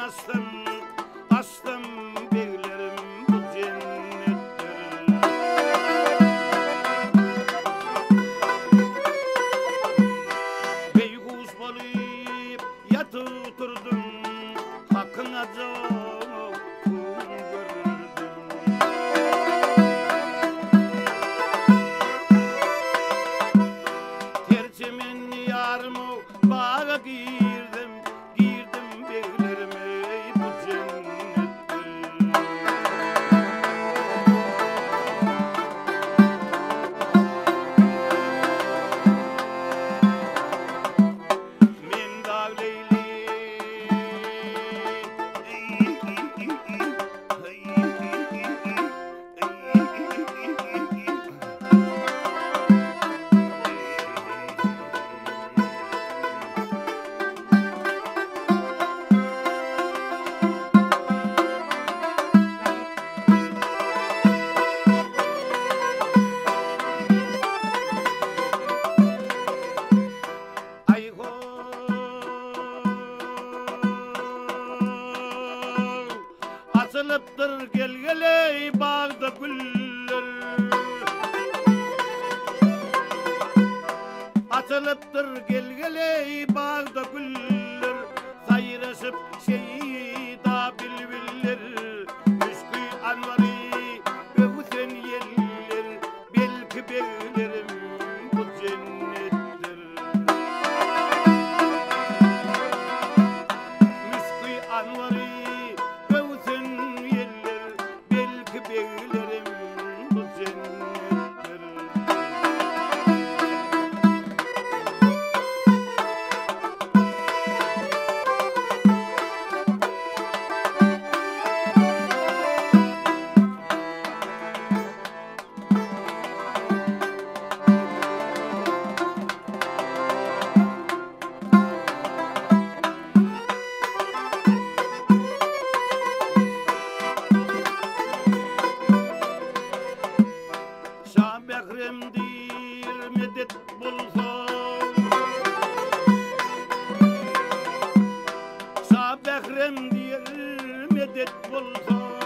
astım, astım beylerim bu cennettir. Beyhuş bolayıp yatıp durdum, hakkına çok gördüm. Tercimin yarımı bağa girdim, girdim beylerime bu cennettir. Men davleyli açılıptır gelgeley bağda güller. Açılıptır gelgeley bağda güller. Sayrışıp şeyda bilbiller. Müskü anvari öğüten yeller. Belki beylerim bu cennettir. Müskü anvari beylerim bu cennettir. Şah Behrem'dir medet bulsam, Şah Behrem'dir medet bulsam.